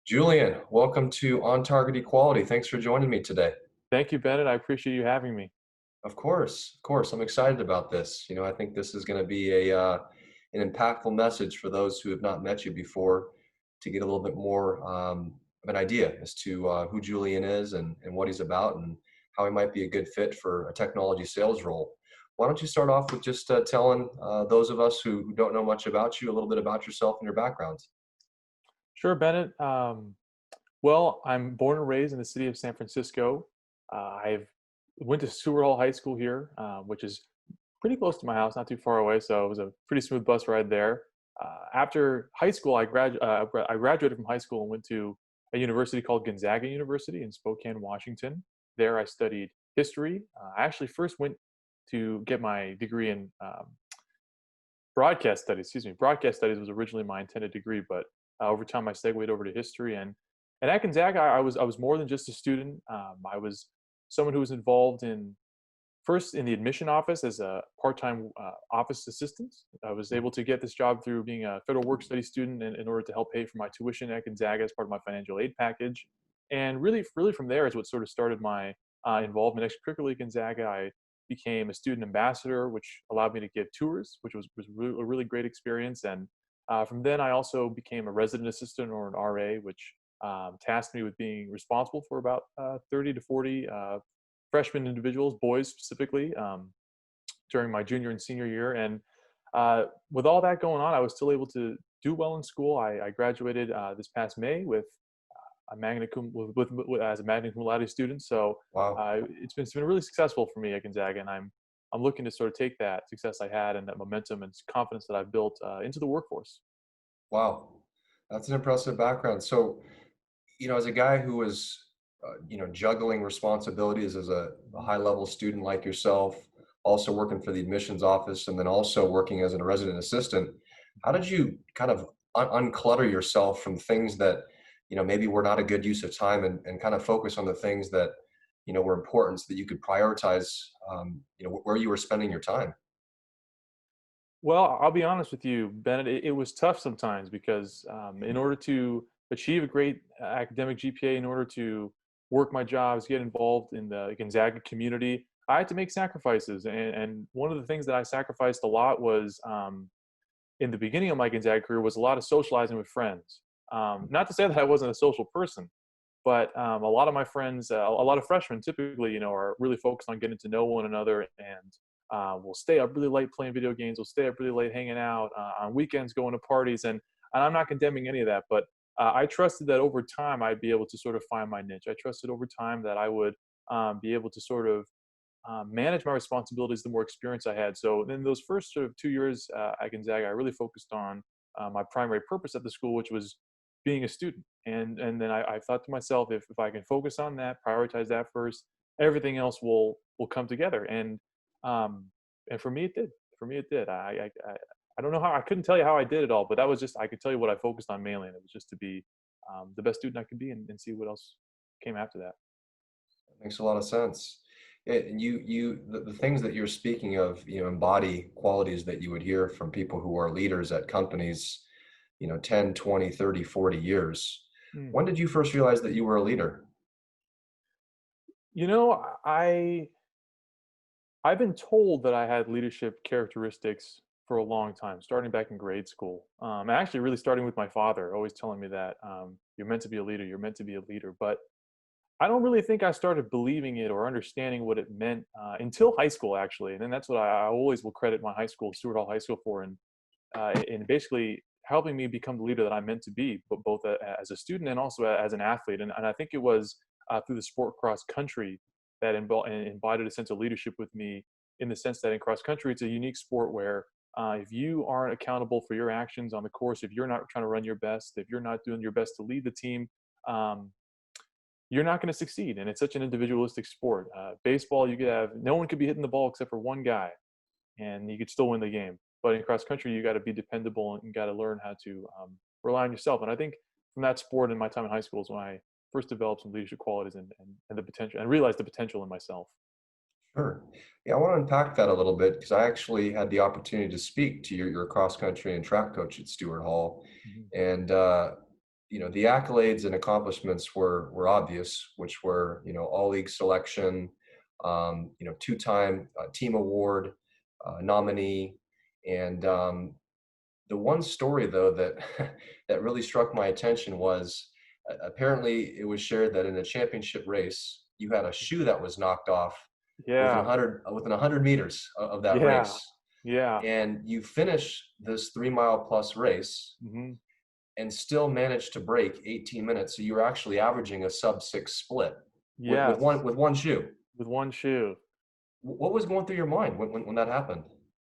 Julian, welcome to On Target Equality. Thanks for joining me today. Thank you, Bennett. I appreciate you having me. Of course, I'm excited about this. I think this is going to be an impactful message for those who have not met you before to get a little bit more of an idea as to who Julian is and what he's about and how he might be a good fit for a technology sales role. Why don't you start off with just telling those of us who don't know much about you a little bit about yourself and your background? Sure, Bennett. Well, I'm born and raised in the city of San Francisco. I've went to Seward Hall High School here, which is pretty close to my house, not too far away. So it was a pretty smooth bus ride there. After high school, I graduated from high school and went to a university called Gonzaga University in Spokane, Washington. There, I studied history. I actually first went to get my degree in broadcast studies. Excuse me, broadcast studies was originally my intended degree, but over time I segued over to history. And at Gonzaga, I was more than just a student. I was someone who was involved in first in the admission office as a part-time office assistant. I was able to get this job through being a federal work study student in order to help pay for my tuition at Gonzaga as part of my financial aid package. And really from there is what sort of started my involvement extracurricularly at Gonzaga. I became a student ambassador, which allowed me to give tours, which was a really great experience. And from then, I also became a resident assistant or an RA, which tasked me with being responsible for about 30 to 40 freshman individuals, boys specifically, during my junior and senior year. And with all that going on, I was still able to do well in school. I graduated this past May with a magna cum as a magna cum laude student. So Wow. it's been really successful for me at Gonzaga, and I'm looking to sort of take that success I had and that momentum and confidence that I've built into the workforce. Wow. That's an impressive background. So, as a guy who was, juggling responsibilities as a high level student like yourself, also working for the admissions office, and then also working as a resident assistant, how did you kind of unclutter yourself from things that, maybe were not a good use of time and kind of focus on the things that, were important so that you could prioritize, where you were spending your time? Well, I'll be honest with you, Bennett. It was tough sometimes because in order to achieve a great academic GPA, in order to work my jobs, get involved in the Gonzaga community, I had to make sacrifices. And one of the things that I sacrificed a lot was in the beginning of my Gonzaga career was a lot of socializing with friends. Not to say that I wasn't a social person, but a lot of my friends, a lot of freshmen typically, are really focused on getting to know one another and we'll stay up really late playing video games. We'll stay up really late hanging out on weekends, going to parties, and I'm not condemning any of that. But I trusted that over time I'd be able to sort of find my niche. I trusted over time that I would be able to sort of manage my responsibilities the more experience I had. So in those first sort of 2 years at Gonzaga, I really focused on my primary purpose at the school, which was being a student. And then I thought to myself, if I can focus on that, prioritize that first, everything else will come together. And for me, it did. For me, it did. I don't know how. I couldn't tell you how I did it all, but that was just. I could tell you what I focused on mainly, and it was just to be the best student I could be, and see what else came after that. Makes a lot of sense. And the things that you're speaking of, embody qualities that you would hear from people who are leaders at companies, 10, 20, 30, 40 years. Hmm. When did you first realize that you were a leader? You know, I've been told that I had leadership characteristics for a long time, starting back in grade school. Actually, really starting with my father, always telling me that you're meant to be a leader. You're meant to be a leader, but I don't really think I started believing it or understanding what it meant until high school, actually. And then that's what I always will credit my high school, Stewart Hall High School, for, and basically helping me become the leader that I'm meant to be, but both as a student and also as an athlete. And I think it was through the sport cross country that embodied a sense of leadership with me, in the sense that in cross country, it's a unique sport where if you aren't accountable for your actions on the course, if you're not trying to run your best, if you're not doing your best to lead the team, um, you're not going to succeed. And it's such an individualistic sport. Baseball, you could have no one could be hitting the ball except for one guy, and you could still win the game. But in cross country, you got to be dependable and you got to learn how to rely on yourself. And I think from that sport and my time in high school is when I first developed some leadership qualities and the potential and realized the potential in myself. Sure. Yeah, I want to unpack that a little bit because I actually had the opportunity to speak to your cross country and track coach at Stewart Hall. Mhm. And the accolades and accomplishments were obvious, which were, all league selection, two-time team award nominee. And the one story though that that really struck my attention was apparently it was shared that in a championship race, you had a shoe that was knocked off Yeah. within 100 meters of that Yeah. race. Yeah. And you finish this 3 mile plus race Hmm. and still managed to break 18 minutes. So you were actually averaging a sub 6 split Yes. with one shoe. With one shoe. What was going through your mind when that happened?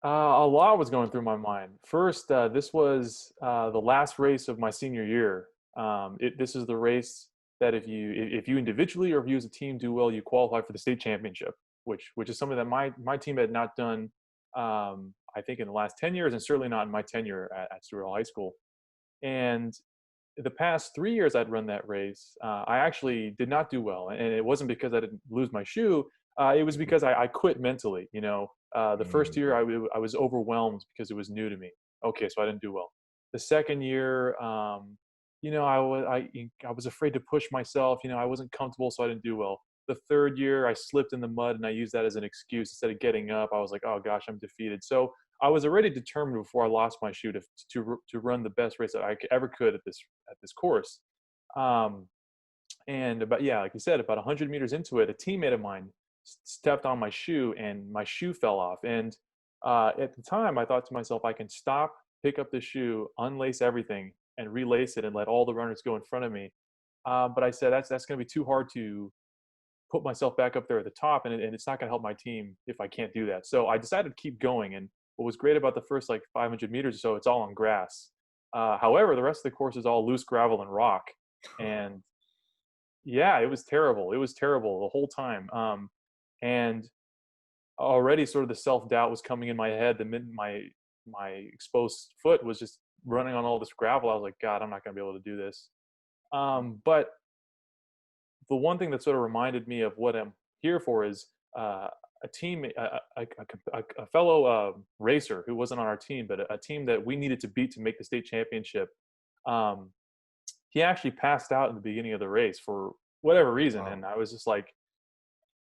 A lot was going through my mind. First, this was the last race of my senior year. This is the race that if you individually or if you as a team do well, you qualify for the state championship, which is something that my team had not done. I think in the last 10 years, and certainly not in my tenure at Stewart Hall High School. And the past 3 years I'd run that race, I actually did not do well, and it wasn't because I didn't lose my shoe. It was because I quit mentally. The first year Mhm. I was overwhelmed because it was new to me. Okay, so I didn't do well. The second year, I was afraid to push myself. I wasn't comfortable, so I didn't do well. The third year, I slipped in the mud, and I used that as an excuse. Instead of getting up, I was like, "Oh gosh, I'm defeated." So I was already determined before I lost my shoe to run the best race that ever could at this course. Um, and about yeah, like you said, about 100 meters into it, a teammate of mine stepped on my shoe, and my shoe fell off. And at the time, I thought to myself, I can stop, pick up the shoe, unlace everything, and relace it, and let all the runners go in front of me. But I said that's going to be too hard to put myself back up there at the top, and it's not going to help my team if I can't do that. So I decided to keep going. And what was great about the first like 500 meters or so, it's all on grass. However, the rest of the course is all loose gravel and rock. And yeah, it was terrible. It was terrible the whole time. And already sort of the self doubt was coming in my head the minute my exposed foot was just running on all this gravel. I was like, God, I'm not going to be able to do this. But the one thing that sort of reminded me of what I'm here for is a team, a fellow racer who wasn't on our team, but a team that we needed to beat to make the state championship. Um, he actually passed out in the beginning of the race for whatever reason, Wow. and I was just like,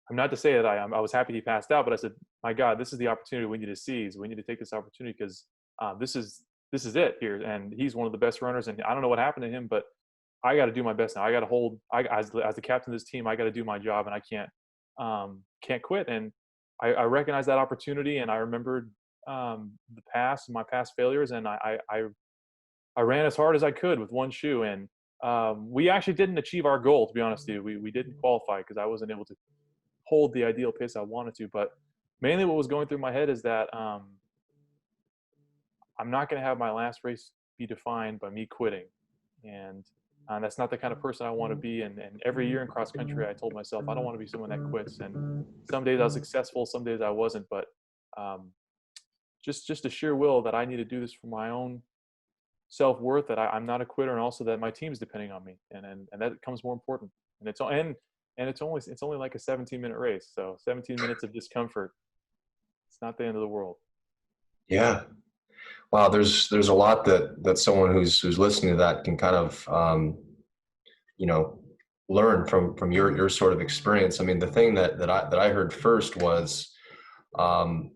I'm not to say that I was happy he passed out, but I said, my God, this is the opportunity we need to seize. We need to take this opportunity because this is it here, and he's one of the best runners. And I don't know what happened to him, but I got to do my best now. I got to hold. As the captain of this team, I got to do my job, and I can't quit. And I recognized that opportunity, and I remembered my past failures, and I ran as hard as I could with one shoe. And we actually didn't achieve our goal, to be honest with you. We didn't qualify because I wasn't able to hold the ideal pace I wanted to. But mainly, what was going through my head is that I'm not going to have my last race be defined by me quitting. And that's not the kind of person I want to be. And every year in cross country, I told myself, I don't want to be someone that quits. And some days I was successful, some days I wasn't. But um, just a sheer will that I need to do this for my own self worth, that I'm not a quitter, and also that my team's depending on me. And that becomes more important. And it's only like a 17-minute race. So 17 minutes of discomfort. It's not the end of the world. Yeah. Wow. There's a lot that someone who's listening to that can kind of you know learn from your sort of experience. I mean, the thing that I heard first was um,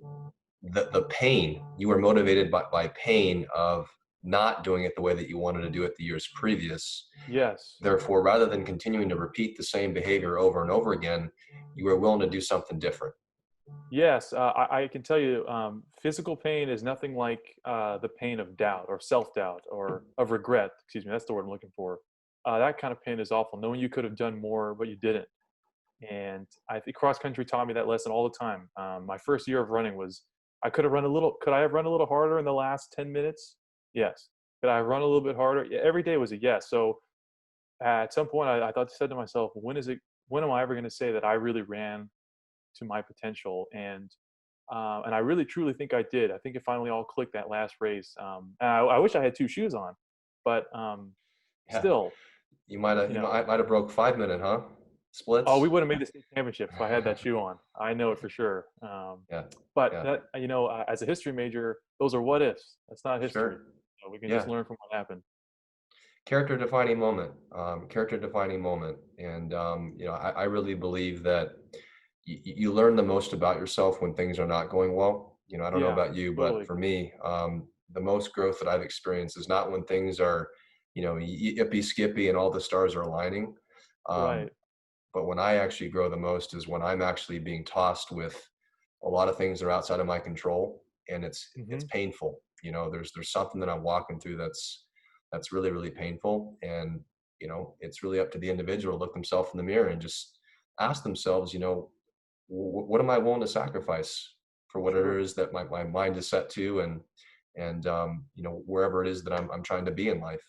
the pain. You were motivated by pain of not doing it the way that you wanted to do it the years previous. Yes. Therefore, rather than continuing to repeat the same behavior over and over again, you were willing to do something different. Yes, I can tell you, physical pain is nothing like the pain of doubt or self-doubt or of regret. Excuse me, that's the word I'm looking for. That kind of pain is awful, knowing you could have done more, but you didn't. And I think cross country taught me that lesson all the time. My first year of running was, I could have run a little. Could I have run a little harder in the last 10 minutes? Yes. Could I have run a little bit harder? Yeah, every day was a yes. So at some point, said to myself, when am I ever going to say that I really ran to my potential? And I really truly think I did. I think it finally all clicked that last race. And I wish I had two shoes on, but Yeah, still, you you know, might have broke 5 minute, huh? oh, we Splits. would have made the state championship if I had that shoe on. I know it for sure. Yeah, But yeah, that, as a history major, those are what ifs. That's not history. sure. We can just Yeah, learn from what happened. Character defining moment, character defining moment. And, I really believe that you learn the most about yourself when things are not going well. I don't know Yeah, about you, but totally. for me, the most growth that I've experienced is not when things are, yippee skippy and all the stars are aligning. Um, Right. but when I actually grow the most is when I'm actually being tossed with a lot of things that are outside of my control, and it's Hmm. painful. There's something that I'm walking through that's really, really painful. And it's really up to the individual to look themselves in the mirror and just ask themselves, what am I willing to sacrifice for what it Sure. is that my mind is set to, and wherever it is that I'm trying to be in life.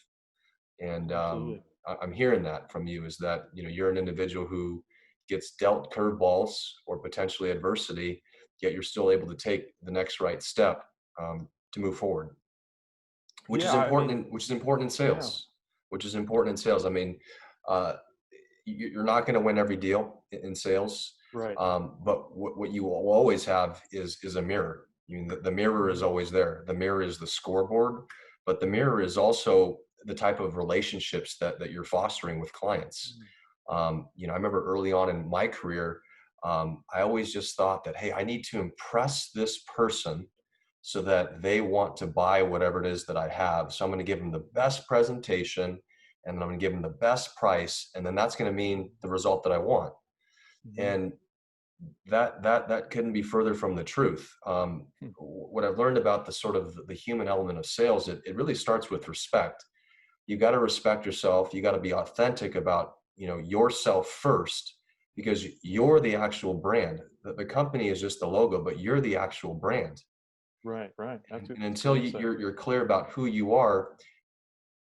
And Absolutely. I'm hearing that from you, is that you're an individual who gets dealt curveballs or potentially adversity, yet you're still able to take the next right step, to move forward, which is Yeah, I important mean, which is important in yeah, sales. Which is important in sales. I mean, uh, you're not going to win every deal in sales, right. but what you will always have is a mirror. The mirror is Hmm. always there. The mirror is the scoreboard, but the mirror is also the type of relationships that you're fostering with clients. I remember early on in my career, I always just thought that, hey, I need to impress this person so that they want to buy whatever it is that I have. So I'm going to give them the best presentation, and then I'm going to give them the best price, and then that's going to mean the result that I want. Hmm. And that couldn't be further from the truth. What I've learned about the sort of the human element of sales, it really starts with respect. You got to respect yourself. You got to be authentic about yourself first, because you're the actual brand. The company is just the logo, but you're the actual brand. Right. Right. And That's until great insight. you're clear about who you are,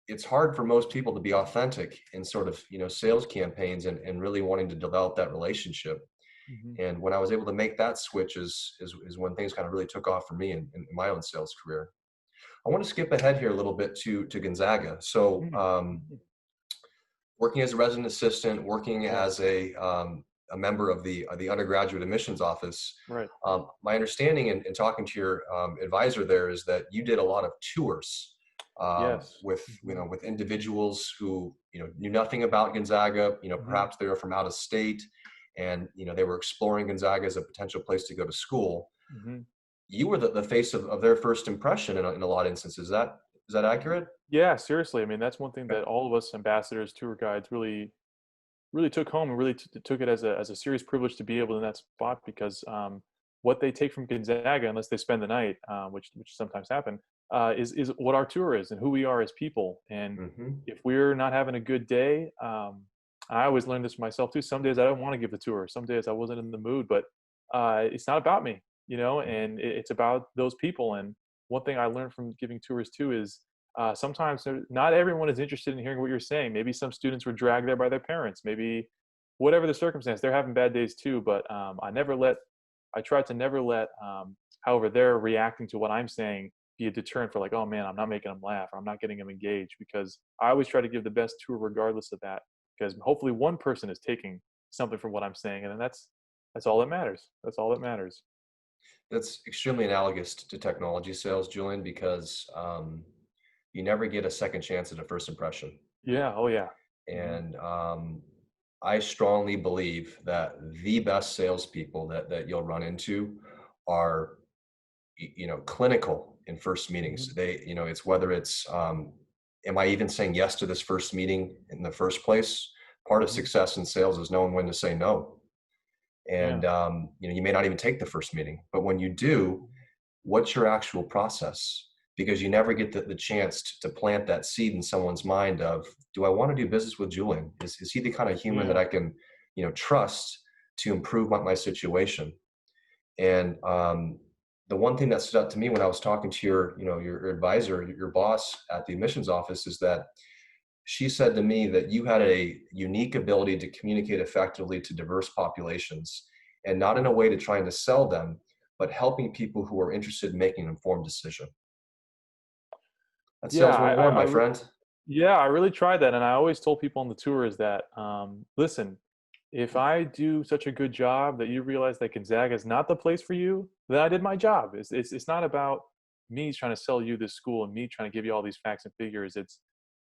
it's hard for most people to be authentic in sort of sales campaigns, and really wanting to develop that relationship. Hmm. And when I was able to make that switch is when things kind of really took off for me in my own sales career. I want to skip ahead here a little bit to Gonzaga. So, Hmm. working as a resident assistant, working Yeah. as a member of the undergraduate admissions office. Right. My understanding in talking to your advisor there is that you did a lot of tours, Yes. with Hmm. with individuals who knew nothing about Gonzaga. Hmm. Perhaps they were from out of state, and they were exploring Gonzaga as a potential place to go to school. Hmm. You were the face of their first impression in a lot of instances. Is that accurate? Yeah, seriously. I mean, that's one thing Okay. that all of us ambassadors, tour guides really took home and really took it as a serious privilege to be able in that spot because what they take from Gonzaga, unless they spend the night, which sometimes happen, is what our tour is and who we are as people. And Hmm. if we're not having a good day, I always learned this for myself too. Some days I don't want to give the tour. Some days I wasn't in the mood, but it's not about me, and it's about those people. And one thing I learned from giving tours too is sometimes not everyone is interested in hearing what you're saying. Maybe some students were dragged there by their parents. Maybe whatever the circumstance, they're having bad days too. But I try to never let, however, they're reacting to what I'm saying be a deterrent for like, oh man, I'm not making them laugh or I'm not getting them engaged because I always try to give the best tour regardless of that because hopefully one person is taking something from what I'm saying. And then that's all that matters. That's all that matters. That's extremely analogous to technology sales, Julian, because you never get a second chance at a first impression. Yeah. Oh yeah. Hmm. And I strongly believe that the best salespeople that you'll run into are, clinical in first meetings. Hmm. It's whether it's, am I even saying yes to this first meeting in the first place? Part of Hmm. success in sales is knowing when to say no. Yeah. And you may not even take the first meeting, but when you do, what's your actual process? Because you never get the chance to plant that seed in someone's mind of, do I want to do business with Julian? Is he the kind of human that Yeah. I can trust to improve my situation? And the one thing that stood out to me when I was talking to your advisor, your boss at the admissions office, is that she said to me that you had a unique ability to communicate effectively to diverse populations, and not in a way to trying to sell them, but helping people who are interested in making an informed decision. That's Yeah. sales 101, my friend. Yeah, I really tried that, and I always told people on the tour is that, listen, if I do such a good job that you realize that Gonzaga is not the place for you, then I did my job. It's not about me trying to sell you this school and me trying to give you all these facts and figures.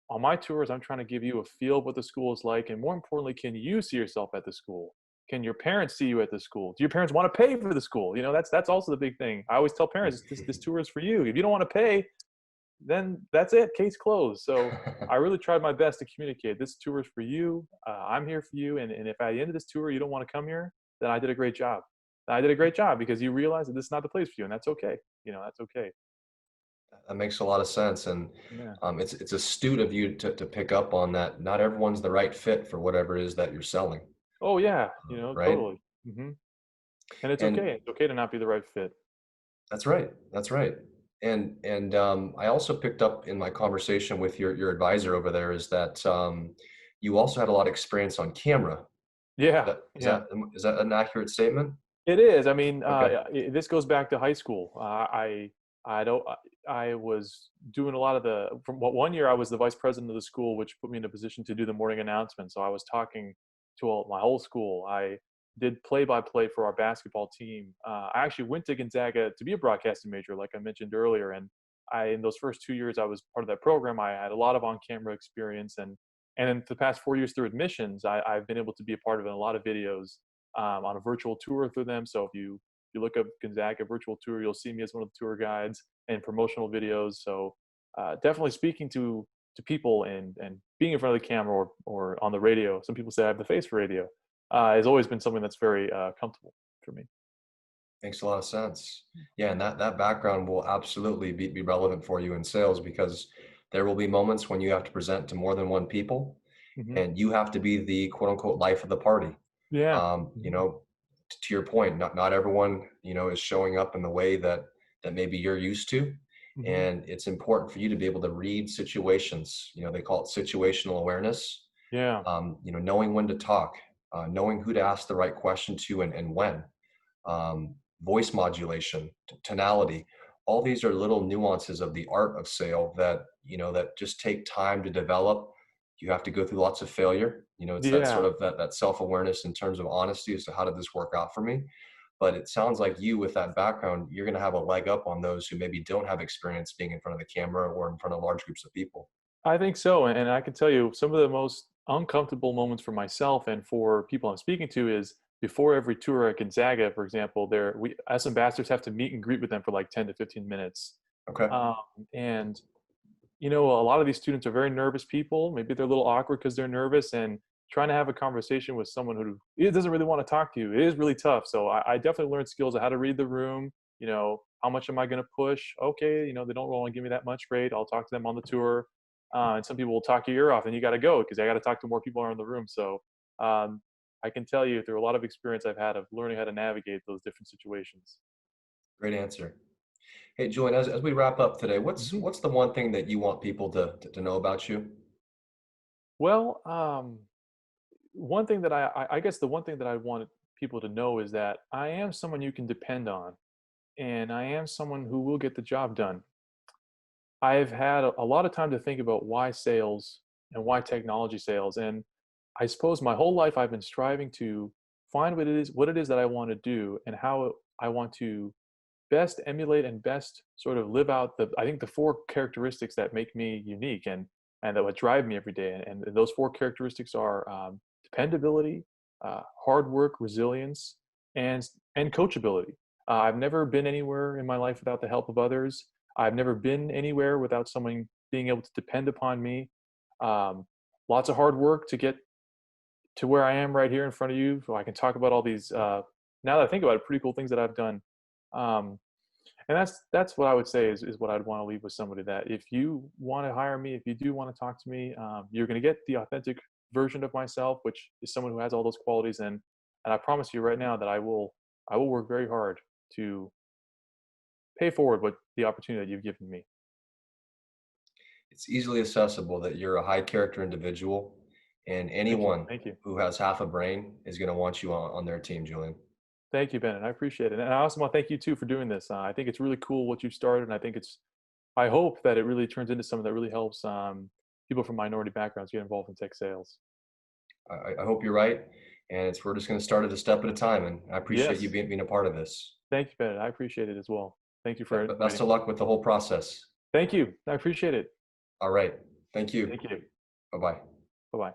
on my tours, I'm trying to give you a feel of what the school is like, and more importantly, can you see yourself at the school? Can your parents see you at the school? Do your parents want to pay for the school? That's also the big thing. I always tell parents, this tour is for you. If you don't want to pay, then that's it. Case closed. So I really tried my best to communicate. This tour is for you. I'm here for you. And if at the end of this tour you don't want to come here, then I did a great job. I did a great job because you realize that this is not the place for you, and that's okay. That's okay. That makes a lot of sense, and Yeah. it's astute of you to pick up on that. Not everyone's the right fit for whatever it is that you're selling, Oh yeah. right? Totally. hmm And it's And okay. It's okay to not be the right fit. that's right. That's right. And I also picked up in my conversation with your advisor over there is that you also had a lot of experience on camera. Yeah. That is Yeah. that is that an accurate statement? It is. I mean, Okay. this goes back to high school. I don't. I was doing a lot of the. From what one year, I was the vice president of the school, which put me in a position to do the morning announcement. So I was talking to my whole school. I did play-by-play for our basketball team. I actually went to Gonzaga to be a broadcasting major, like I mentioned earlier. And in those first 2 years, I was part of that program. I had a lot of on-camera experience, and in the past 4 years through admissions, I've been able to be a part of a lot of videos on a virtual tour through them. So if you look up Gonzaga virtual tour, you'll see me as one of the tour guides and promotional videos. So definitely speaking to people and being in front of the camera or on the radio. Some people say I have the face for radio. Has always been something that's very comfortable for me. Makes a lot of sense. Yeah, and that background will absolutely be relevant for you in sales because there will be moments when you have to present to more than one people hmm and you have to be the quote unquote life of the party. Yeah. You hmm know, to your point, not everyone, is showing up in the way that maybe you're used to. hmm And it's important for you to be able to read situations. They call it situational awareness. Yeah. Knowing when to talk, knowing who to ask the right question to and when. Voice modulation, tonality. All these are little nuances of the art of sale that just take time to develop. You have to go through lots of failure. It's that sort Yeah. of that self-awareness in terms of honesty as to how did this work out for me. But it sounds like you, with that background, you're going to have a leg up on those who maybe don't have experience being in front of the camera or in front of large groups of people. I think so, and I can tell you some of the most uncomfortable moments for myself and for people I'm speaking to is before every tour at Gonzaga, for example. There, we as ambassadors have to meet and greet with them for like 10 to 15 minutes, Okay. um, and a lot of these students are very nervous people. Maybe they're a little awkward because they're nervous, and trying to have a conversation with someone who it doesn't really want to talk to you, it is really tough. So I definitely learned skills of how to read the room. How much am I going to push? Okay, they don't want to give me that much. Great, I'll talk to them on the tour. And some people will talk your ear off, and you got to go because I got to talk to more people around the room. So um, I can tell you through a lot of experience I've had of learning how to navigate those different situations. Great answer. Hey, Julian, as we wrap up today, what's Mhm. what's the one thing that you want people to know about you? Well, one thing that I guess the one thing that I wanted people to know is that I am someone you can depend on, and I am someone who will get the job done. I've had a lot of time to think about why sales and why technology sales, and I suppose my whole life I've been striving to find what it is that I want to do and how I want to best emulate and best sort of live out the I think the four characteristics that make me unique and that would drive me every day. And those four characteristics are dependability, hard work, resilience, and and coachability. I've never been anywhere in my life without the help of others. I've never been anywhere without someone being able to depend upon me. Um, Lots of hard work to get to where I am right here in front of you, so I can talk about all these. Now that I think about it, pretty cool things that I've done. Um, and that's what I would say is what I'd want to leave with somebody, that if you want to hire me, if you do want to talk to me, you're going to get the authentic version of myself, which is someone who has all those qualities. And I promise you right now that I will work very hard to pay forward what the opportunity that you've given me. It's easily accessible that you're a high character individual, and Thank you. anyone Thank you. who has half a brain is going to want you on their team, Julian. Thank you, Bennett. I appreciate it. And I also want to thank you too for doing this. I think it's really cool what you've started. And I hope that it really turns into something that really helps people from minority backgrounds get involved in tech sales. I hope you're right, and we're just going to start it a step at a time. And I appreciate you Yes. being a part of this. Thank you, Bennett. I appreciate it as well. Thank you for But best inviting of me. luck with the whole process. Thank you. I appreciate it. All right. Thank you. Thank you. Bye-bye. Bye bye.